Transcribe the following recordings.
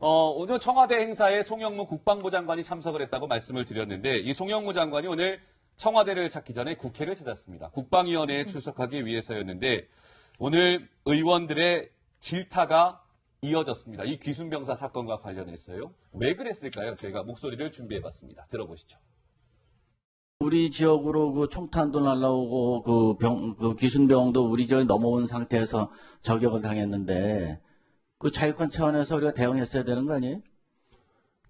오늘 청와대 행사에 송영무 국방부 장관이 참석을 했다고 말씀을 드렸는데 이 송영무 장관이 오늘 청와대를 찾기 전에 국회를 찾았습니다. 국방위원회에 출석하기 위해서였는데 오늘 의원들의 질타가 이어졌습니다. 이 귀순병사 사건과 관련해서요. 왜 그랬을까요? 저희가 목소리를 준비해봤습니다. 들어보시죠. 우리 지역으로 그 총탄도 날라오고 그 귀순병도 우리 지역에 넘어온 상태에서 저격을 당했는데 그 자유권 차원에서 우리가 대응했어야 되는 거 아니에요?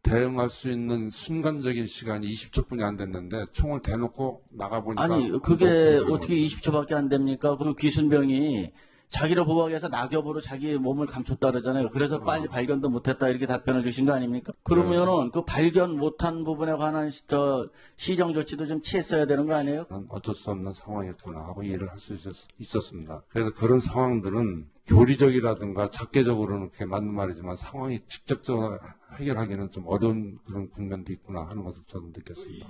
대응할 수 있는 순간적인 시간이 20초뿐이 안 됐는데 총을 대놓고 나가보니까 아니 그게 어떻게 20초밖에 안 됩니까? 그 귀순병이 자기를 보호하기 위해서 낙엽으로 자기 몸을 감췄다 그러잖아요. 그래서 빨리 발견도 못했다 이렇게 답변을 주신 거 아닙니까? 그러면은 그 발견 못한 부분에 관한 시정 조치도 좀 취했어야 되는 거 아니에요? 어쩔 수 없는 상황이었구나 하고 이해를 할 수 있었습니다. 그래서 그런 상황들은 교리적이라든가 작계적으로는 그게 맞는 말이지만 상황이 직접적으로 해결하기는 좀 어려운 그런 국면도 있구나 하는 것을 저는 느꼈습니다.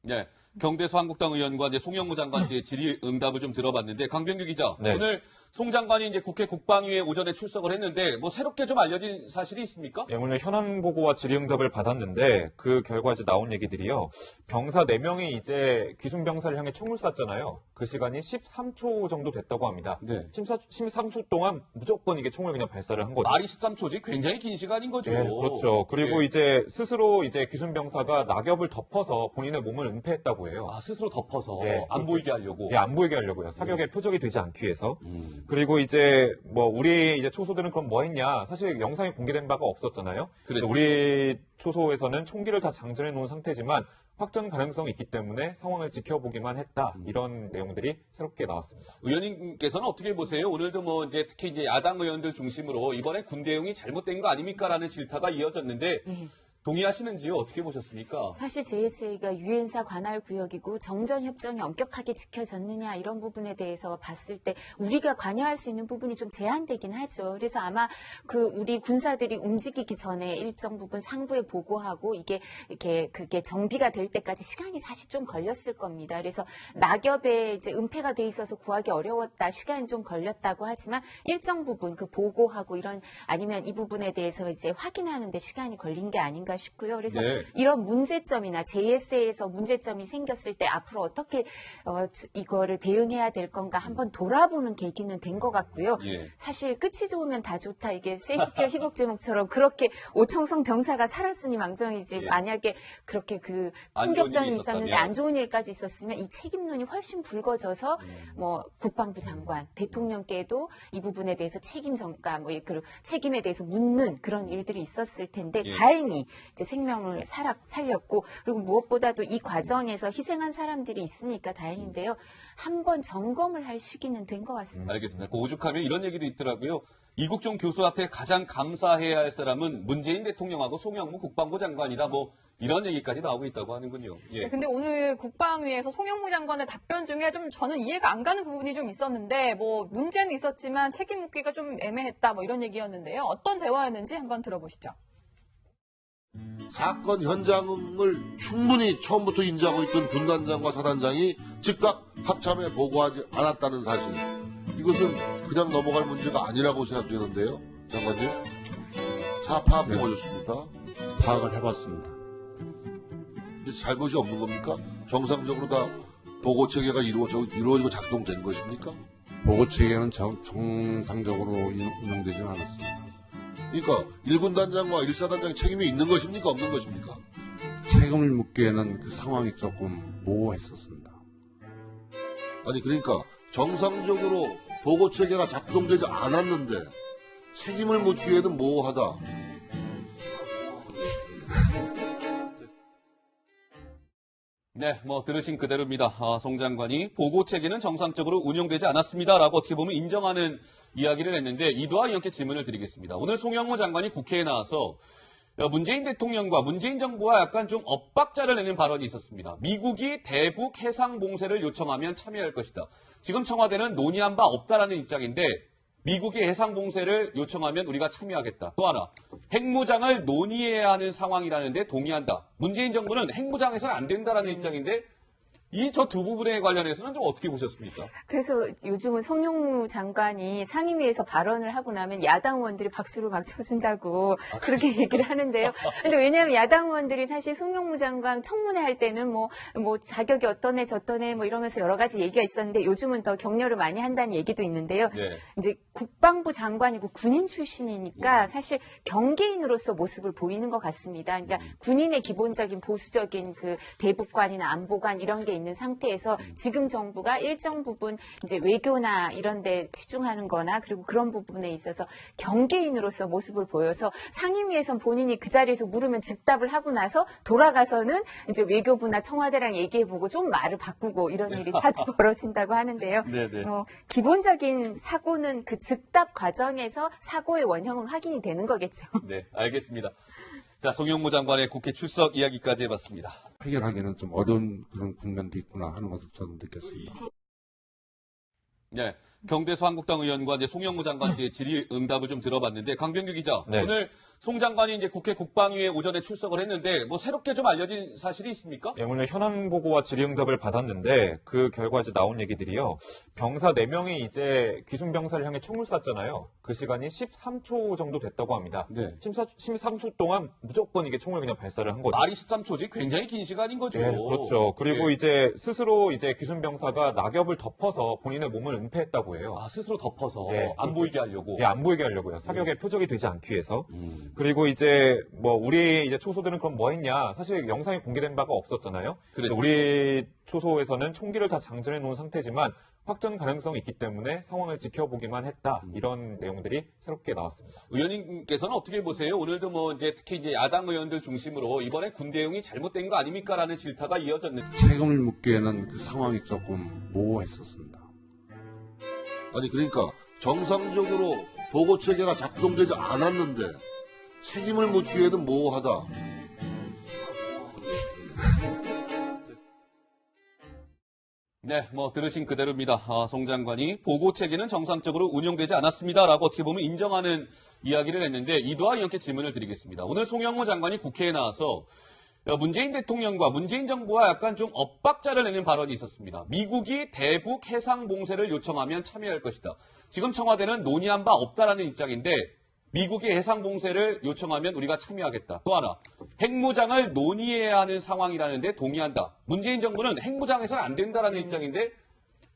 네, 경대수 한국당 의원과 이제 송영무 장관의 질의응답을 좀 들어봤는데 강병규 기자, 네. 오늘 송 장관이 이제 국회 국방위에 오전에 출석을 했는데 뭐 새롭게 좀 알려진 사실이 있습니까? 네, 오늘 현안 보고와 질의응답을 받았는데 그 결과 이제 나온 얘기들이요. 병사 4명이 이제 귀순병사를 향해 총을 쐈잖아요. 그 시간이 13초 정도 됐다고 합니다. 네. 13초 동안 무조건 이게 총을 그냥 발사를 한 거죠. 말이 13초지 굉장히 긴 시간인 거죠. 네, 그렇죠. 그리고 이제 스스로 이제 귀순병사가 낙엽을 덮어서 본인의 몸을 은폐했다고 해요. 아, 스스로 덮어서 네. 안 보이게 하려고. 안 보이게 하려고요. 사격의 표적이 되지 않기 위해서. 그리고 이제 뭐 우리 이제 초소들은 그럼 뭐 했냐? 사실 영상이 공개된 바가 없었잖아요. 그랬죠. 우리 초소에서는 총기를 다 장전해 놓은 상태지만 확전 가능성이 있기 때문에 상황을 지켜보기만 했다. 이런 내용들이 새롭게 나왔습니다. 의원님께서는 어떻게 보세요? 오늘도 뭐 이제 특히 이제 야당 의원들 중심으로 이번에 군대용이 잘못된 거 아닙니까라는 질타가 이어졌는데 동의하시는지요? 어떻게 보셨습니까? 사실 JSA가 유엔사 관할 구역이고 정전 협정이 엄격하게 지켜졌느냐 이런 부분에 대해서 봤을 때 우리가 관여할 수 있는 부분이 좀 제한되긴 하죠. 그래서 아마 그 우리 군사들이 움직이기 전에 일정 부분 상부에 보고하고 이게 이렇게 그게 정비가 될 때까지 시간이 사실 좀 걸렸을 겁니다. 그래서 낙엽에 이제 은폐가 돼 있어서 구하기 어려웠다, 시간이 좀 걸렸다고 하지만 일정 부분 그 보고하고 이런 아니면 이 부분에 대해서 이제 확인하는데 시간이 걸린 게 아닌가 싶고요. 그래서 네. 이런 문제점이나 JSA에서 문제점이 생겼을 때 앞으로 어떻게 이거를 대응해야 될 건가 한번 돌아보는 계기는 된 것 같고요. 예. 사실 끝이 좋으면 다 좋다. 이게 세이스케어 희곡 제목처럼 그렇게 오청성 병사가 살았으니 망정이지. 예. 만약에 그렇게 그 안 좋은 충격전이 일이 있었는데 있었다면. 안 좋은 일까지 있었으면 이 책임론이 훨씬 붉어져서 뭐 국방부 장관, 대통령께도 이 부분에 대해서 책임전가, 뭐 그 책임에 대해서 묻는 그런 일들이 있었을 텐데 예. 다행히 이제 생명을 살렸고 그리고 무엇보다도 이 과정에서 희생한 사람들이 있으니까 다행인데요. 한번 점검을 할 시기는 된 것 같습니다. 알겠습니다. 그 오죽하면 이런 얘기도 있더라고요. 이국종 교수한테 가장 감사해야 할 사람은 문재인 대통령하고 송영무 국방부 장관이다. 뭐 이런 얘기까지 나오고 있다고 하는군요. 예. 네, 근데 오늘 국방위에서 송영무 장관의 답변 중에 좀 저는 이해가 안 가는 부분이 좀 있었는데 뭐 문제는 있었지만 책임 묻기가 좀 애매했다 뭐 이런 얘기였는데요. 어떤 대화였는지 한번 들어보시죠. 사건 현장을 충분히 처음부터 인지하고 있던 분단장과 사단장이 즉각 합참에 보고하지 않았다는 사실. 이것은 그냥 넘어갈 문제가 아니라고 생각되는데요. 장관님. 파악해 보셨습니까? 파악을 해봤습니다. 잘못이 없는 겁니까? 정상적으로 다 보고 체계가 이루어지고 작동된 것입니까? 보고 체계는 정상적으로 운영되지는 않았습니다. 그러니까 1군 단장과 1사단장의 책임이 있는 것입니까? 없는 것입니까? 책임을 묻기에는 그 상황이 조금 모호했었습니다. 아니 그러니까 정상적으로 보고 체계가 작동되지 않았는데 책임을 묻기에는 모호하다. 네, 뭐 들으신 그대로입니다. 송 장관이 보고 체계는 정상적으로 운영되지 않았습니다라고 어떻게 보면 인정하는 이야기를 했는데 이도하 의원께 질문을 드리겠습니다. 오늘 송영무 장관이 국회에 나와서 문재인 대통령과 문재인 정부와 약간 좀 엇박자를 내는 발언이 있었습니다. 미국이 대북 해상 봉쇄를 요청하면 참여할 것이다. 지금 청와대는 논의한 바 없다라는 입장인데 미국이 해상 봉쇄를 요청하면 우리가 참여하겠다. 또 하나, 핵무장을 논의해야 하는 상황이라는데 동의한다. 문재인 정부는 핵무장해서는 안 된다라는 입장인데 이 저 두 부분에 관련해서는 좀 어떻게 보셨습니까? 그래서 요즘은 송영무 장관이 상임위에서 발언을 하고 나면 야당 의원들이 박수를 막 쳐준다고 그렇게 얘기를 하는데요. 근데 왜냐하면 야당 의원들이 사실 송영무 장관 청문회 할 때는 뭐 자격이 어떠네 저떠네 뭐 이러면서 여러 가지 얘기가 있었는데 요즘은 더 격려를 많이 한다는 얘기도 있는데요. 네. 이제 국방부 장관이고 군인 출신이니까 사실 경계인으로서 모습을 보이는 것 같습니다. 그러니까 군인의 기본적인 보수적인 그 대북관이나 안보관 이런 게 있는 상태에서 지금 정부가 일정 부분 이제 외교나 이런 데 치중하는 거나 그리고 그런 부분에 있어서 경계인으로서 모습을 보여서 상임위에선 본인이 그 자리에서 물으면 즉답을 하고 나서 돌아가서는 이제 외교부나 청와대랑 얘기해보고 좀 말을 바꾸고 이런 일이 자주 벌어진다고 하는데요. 네네. 기본적인 사고는 그 즉답 과정에서 사고의 원형은 확인이 되는 거겠죠. 네, 알겠습니다. 자, 송영무 장관의 국회 출석 이야기까지 해봤습니다. 해결하기는 좀 어려운 그런 국면도 있구나 하는 것을 저는 느꼈습니다. 네, 경대수 한국당 의원과 이제 송영무 장관의 질의응답을 좀 들어봤는데 강병규 기자, 네. 오늘 송 장관이 이제 국회 국방위에 오전에 출석을 했는데 뭐 새롭게 좀 알려진 사실이 있습니까? 예, 오늘 현안 보고와 질의응답을 받았는데 그 결과 이제 나온 얘기들이요. 병사 4명이 이제 귀순 병사를 향해 총을 쐈잖아요. 그 시간이 13초 정도 됐다고 합니다. 네. 13초 동안 무조건 이게 총을 그냥 발사를 한 거죠. 말이 13초지 굉장히 긴 시간인 거죠. 예, 그렇죠. 그리고 예. 이제 스스로 이제 귀순 병사가 낙엽을 덮어서 본인의 몸을 은폐했다고 해요. 아, 스스로 덮어서 예, 안 보이게 하려고. 예, 안 보이게 하려고요. 사격의 표적이 되지 않기 위해서. 음. 그리고 이제 뭐 우리 이제 초소들은 그럼 뭐 했냐? 사실 영상이 공개된 바가 없었잖아요. 그랬죠. 우리 초소에서는 총기를 다 장전해 놓은 상태지만 확전 가능성이 있기 때문에 상황을 지켜보기만 했다. 이런 내용들이 새롭게 나왔습니다. 의원님께서는 어떻게 보세요? 오늘도 뭐 이제 특히 이제 야당 의원들 중심으로 이번에 군 대응이 잘못된 거 아닙니까라는 질타가 이어졌는데. 책임을 묻기에는 그 상황이 조금 모호했었습니다. 아니 그러니까 정상적으로 보고 체계가 작동되지 않았는데 책임을 묻기에는 모호하다. 네, 뭐 들으신 그대로입니다. 송 장관이 보고 체계는 정상적으로 운영되지 않았습니다라고 어떻게 보면 인정하는 이야기를 했는데 이도와 이렇게 질문을 드리겠습니다. 오늘 송영무 장관이 국회에 나와서 문재인 대통령과 문재인 정부와 약간 좀 엇박자를 내는 발언이 있었습니다. 미국이 대북 해상 봉쇄를 요청하면 참여할 것이다. 지금 청와대는 논의한 바 없다라는 입장인데 미국이 해상 봉쇄를 요청하면 우리가 참여하겠다. 또 하나, 핵무장을 논의해야 하는 상황이라는데 동의한다. 문재인 정부는 핵무장해서는 안 된다라는 입장인데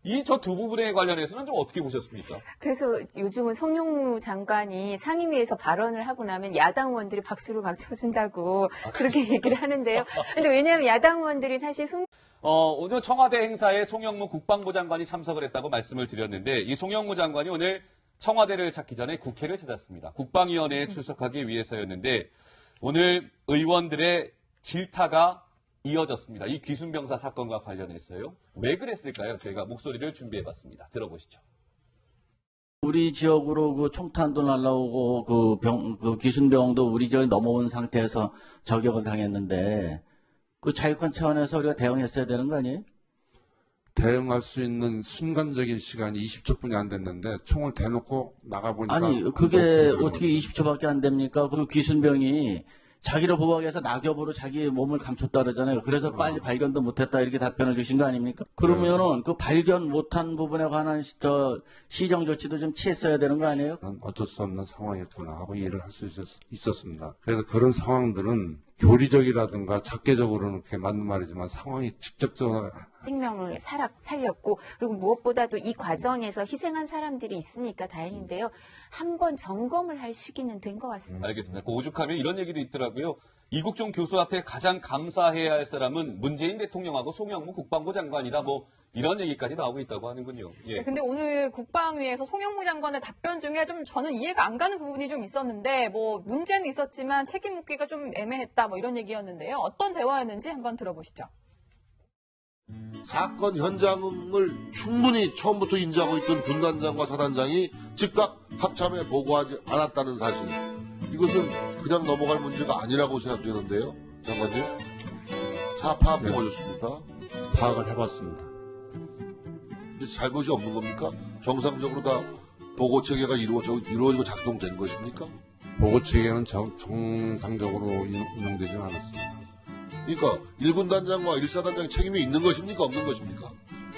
이 저 두 부분에 관련해서는 좀 어떻게 보셨습니까? 그래서 요즘은 송영무 장관이 상임위에서 발언을 하고 나면 야당 의원들이 박수를 막 쳐준다고 그렇게 얘기를 하는데요. 근데 왜냐하면 야당 의원들이 사실 오늘 청와대 행사에 송영무 국방부 장관이 참석을 했다고 말씀을 드렸는데 이 송영무 장관이 오늘 청와대를 찾기 전에 국회를 찾았습니다. 국방위원회에 출석하기 위해서였는데 오늘 의원들의 질타가 이어졌습니다. 이 귀순병사 사건과 관련해서요. 왜 그랬을까요? 저희가 목소리를 준비해봤습니다. 들어보시죠. 우리 지역으로 그 총탄도 날라오고 그 귀순병도 우리 지역에 넘어온 상태에서 저격을 당했는데 그 자유권 차원에서 우리가 대응했어야 되는 거 아니에요? 대응할 수 있는 순간적인 시간이 20초뿐이 안 됐는데 총을 대놓고 나가보니까 아니 그게 어떻게 20초밖에 안 됩니까? 그 귀순병이 자기를 보호하기 위해서 낙엽으로 자기 몸을 감췄다 그러잖아요. 그래서 빨리 발견도 못했다 이렇게 답변을 주신 거 아닙니까? 그러면은 그 발견 못한 부분에 관한 시정 조치도 좀 취했어야 되는 거 아니에요? 어쩔 수 없는 상황이었구나 하고 이해를 할 수 있었습니다. 그래서 그런 상황들은 교리적이라든가 작계적으로는 그게 맞는 말이지만 상황이 직접적으로 생명을 살렸고 그리고 무엇보다도 이 과정에서 희생한 사람들이 있으니까 다행인데요. 한번 점검을 할 시기는 된 것 같습니다. 알겠습니다. 그 오죽하면 이런 얘기도 있더라고요. 이국종 교수한테 가장 감사해야 할 사람은 문재인 대통령하고 송영무 국방부 장관이다. 뭐 이런 얘기까지 나오고 있다고 하는군요. 예. 근데 오늘 국방위에서 송영무 장관의 답변 중에 좀 저는 이해가 안 가는 부분이 좀 있었는데 뭐 문제는 있었지만 책임 묻기가 좀 애매했다 뭐 이런 얘기였는데요. 어떤 대화였는지 한번 들어보시죠. 사건 현장을 충분히 처음부터 인지하고 있던 분단장과 사단장이 즉각 합참에 보고하지 않았다는 사실. 이것은 그냥 넘어갈 문제가 아니라고 생각되는데요. 장관님. 파악해 보셨습니까? 파악을 해봤습니다. 근데 잘못이 없는 겁니까? 정상적으로 다 보고 체계가 이루어지고 작동된 것입니까? 보고 체계는 정상적으로 운영되지는 않았습니다. 그러니까 1군단장과 1사단장 책임이 있는 것입니까? 없는 것입니까?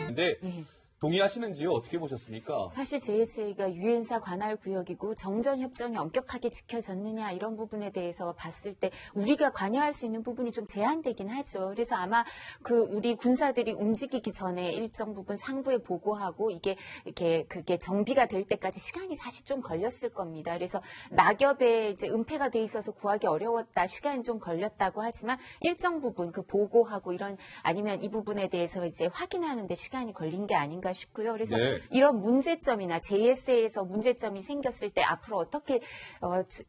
근데 예. 동의하시는지요? 어떻게 보셨습니까? 사실 JSA가 유엔사 관할 구역이고 정전 협정이 엄격하게 지켜졌느냐 이런 부분에 대해서 봤을 때 우리가 관여할 수 있는 부분이 좀 제한되긴 하죠. 그래서 아마 그 우리 군사들이 움직이기 전에 일정 부분 상부에 보고하고 이게 이렇게 그게 정비가 될 때까지 시간이 사실 좀 걸렸을 겁니다. 그래서 낙엽에 이제 은폐가 돼 있어서 구하기 어려웠다, 시간이 좀 걸렸다고 하지만 일정 부분 그 보고하고 이런 아니면 이 부분에 대해서 이제 확인하는데 시간이 걸린 게 아닌가 싶고요. 그래서 네. 이런 문제점이나 JSA에서 문제점이 생겼을 때 앞으로 어떻게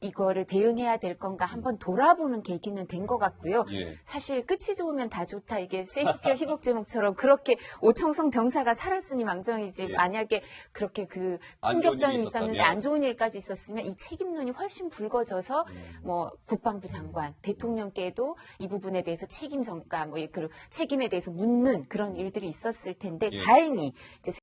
이거를 대응해야 될 건가 한번 돌아보는 계기는 된 것 같고요. 예. 사실 끝이 좋으면 다 좋다. 이게 세이스케어 희곡 제목처럼 그렇게 오청성 병사가 살았으니 망정이지. 예. 만약에 그렇게 그 안 좋은 총격전이 일이 있었는데 있었다면. 안 좋은 일까지 있었으면 이 책임론이 훨씬 붉어져서 뭐 국방부 장관, 대통령께도 이 부분에 대해서 책임 전가, 뭐 그리고 책임에 대해서 묻는 그런 일들이 있었을 텐데 예. 다행히 이제